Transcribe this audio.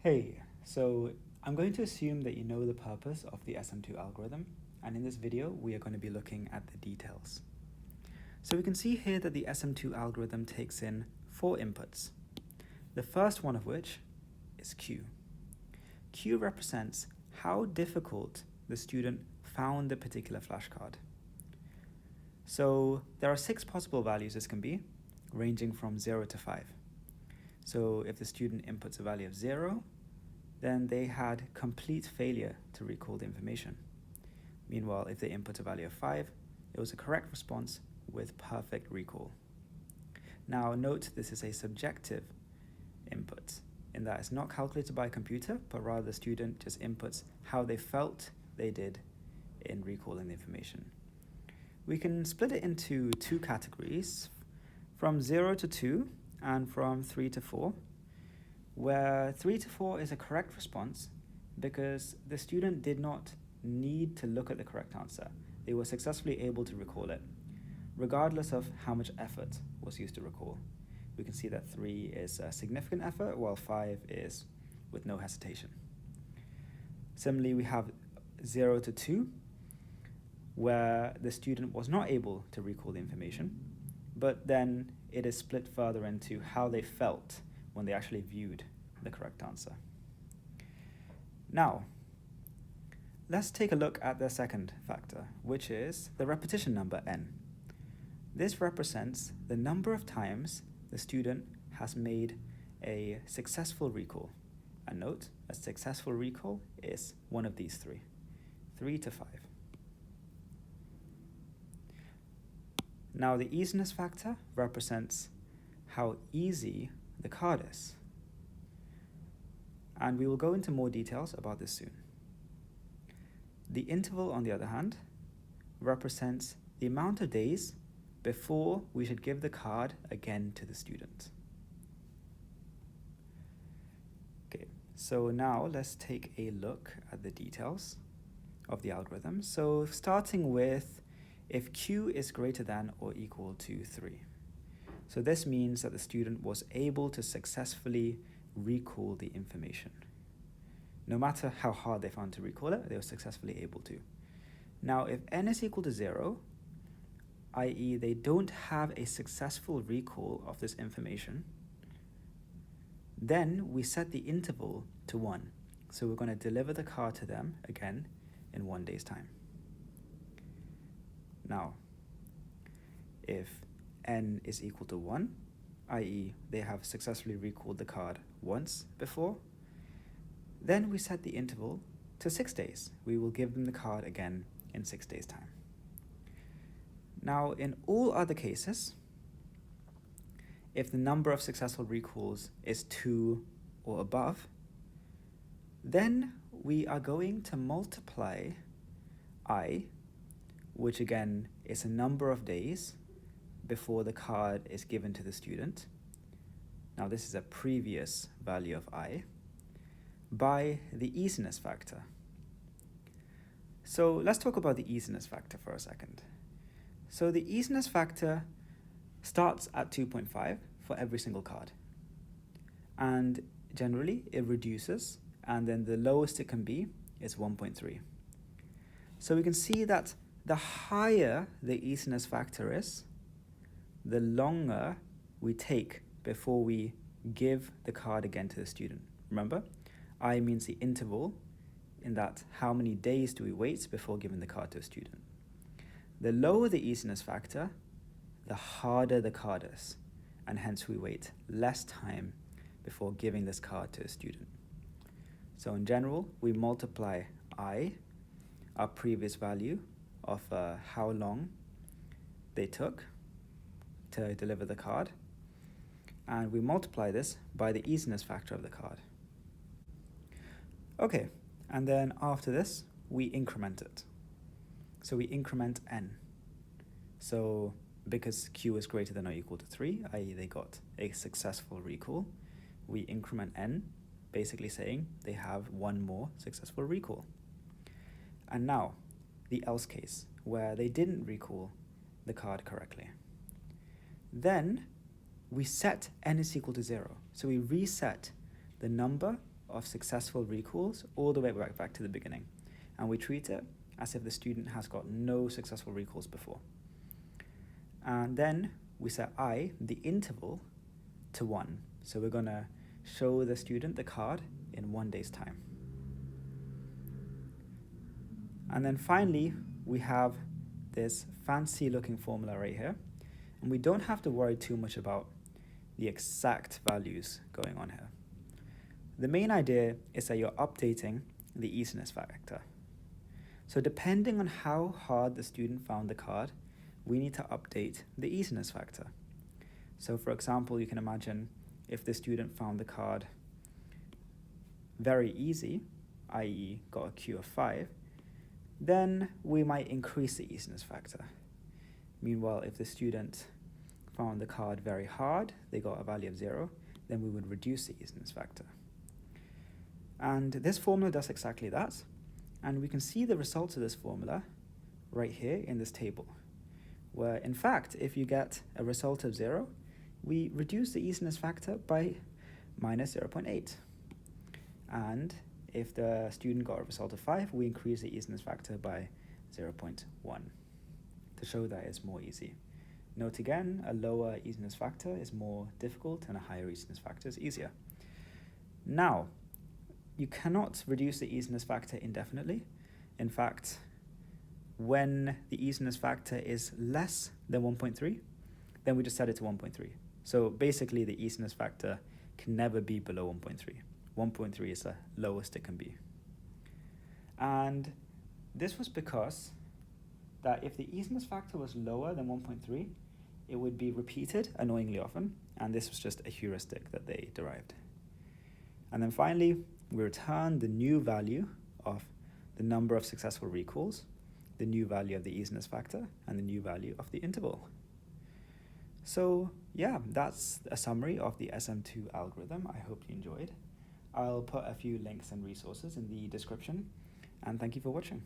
Hey, so I'm going to assume that you know the purpose of the SM2 algorithm, and in this video we are going to be looking at the details. So we can see here that the SM2 algorithm takes in 4 inputs, the first one of which is Q. Q represents how difficult the student found the particular flashcard. So there are 6 possible values this can be, ranging from 0 to 5. So if the student inputs a value of 0, then they had complete failure to recall the information. Meanwhile, if they input a value of 5, it was a correct response with perfect recall. Now note this is a subjective input, in that it's not calculated by a computer, but rather the student just inputs how they felt they did in recalling the information. We can split it into 2 categories, from 0 to 2 and from 3 to 4, where 3 to 4 is a correct response because the student did not need to look at the correct answer. They were successfully able to recall it, regardless of how much effort was used to recall. We can see that 3 is a significant effort, while 5 is with no hesitation. Similarly, we have 0 to 2, where the student was not able to recall the information, but then it is split further into how they felt when they actually viewed the correct answer. Now, let's take a look at the second factor, which is the repetition number n. This represents the number of times the student has made a successful recall. And note, a successful recall is one of these 3 to 5. Now, the easiness factor represents how easy the card is. And we will go into more details about this soon. The interval, on the other hand, represents the amount of days before we should give the card again to the student. Okay, so now let's take a look at the details of the algorithm. So starting with if Q is greater than or equal to 3. So this means that the student was able to successfully recall the information. No matter how hard they found to recall it, they were successfully able to. Now, if n is equal to 0, i.e. they don't have a successful recall of this information, then we set the interval to 1. So we're going to deliver the card to them again in 1 day's time. Now, if n is equal to 1, i.e. they have successfully recalled the card once before, then we set the interval to 6 days. We will give them the card again in 6 days' time. Now, in all other cases, if the number of successful recalls is 2 or above, then we are going to multiply I, which again is a number of days before the card is given to the student. Now, this is a previous value of I, by the easiness factor. So let's talk about the easiness factor for a second. So the easiness factor starts at 2.5 for every single card. And generally it reduces, and then the lowest it can be is 1.3. So we can see that the higher the easiness factor is, the longer we take before we give the card again to the student. Remember, I means the interval, in that how many days do we wait before giving the card to a student. The lower the easiness factor, the harder the card is, and hence we wait less time before giving this card to a student. So in general, we multiply I, our previous value of how long they took to deliver the card, and we multiply this by the easiness factor of the card. Okay, and then after this, we increment it. So we increment n. So because Q is greater than or equal to 3, i.e. they got a successful recall, we increment n, basically saying they have 1 more successful recall. And now, the else case, where they didn't recall the card correctly. Then we set n is equal to 0. So we reset the number of successful recalls all the way back to the beginning. And we treat it as if the student has got no successful recalls before. And then we set I, the interval, to 1. So we're going to show the student the card in 1 day's time. And then finally, we have this fancy looking formula right here. And we don't have to worry too much about the exact values going on here. The main idea is that you're updating the easiness factor. So depending on how hard the student found the card, we need to update the easiness factor. So for example, you can imagine if the student found the card very easy, i.e. got a Q of 5, then we might increase the easiness factor. Meanwhile, if the student found the card very hard, they got a value of 0, then we would reduce the easiness factor. And this formula does exactly that. And we can see the results of this formula right here in this table, where in fact, if you get a result of 0, we reduce the easiness factor by minus 0.8. And if the student got a result of 5, we increase the easiness factor by 0.1 to show that it's more easy. Note again, a lower easiness factor is more difficult and a higher easiness factor is easier. Now, you cannot reduce the easiness factor indefinitely. In fact, when the easiness factor is less than 1.3, then we just set it to 1.3. So basically the easiness factor can never be below 1.3. 1.3 is the lowest it can be. And this was because that if the easiness factor was lower than 1.3, it would be repeated annoyingly often, and this was just a heuristic that they derived. And then finally, we return the new value of the number of successful recalls, the new value of the easiness factor, and the new value of the interval. So yeah, that's a summary of the SM2 algorithm. I hope you enjoyed. I'll put a few links and resources in the description, and thank you for watching.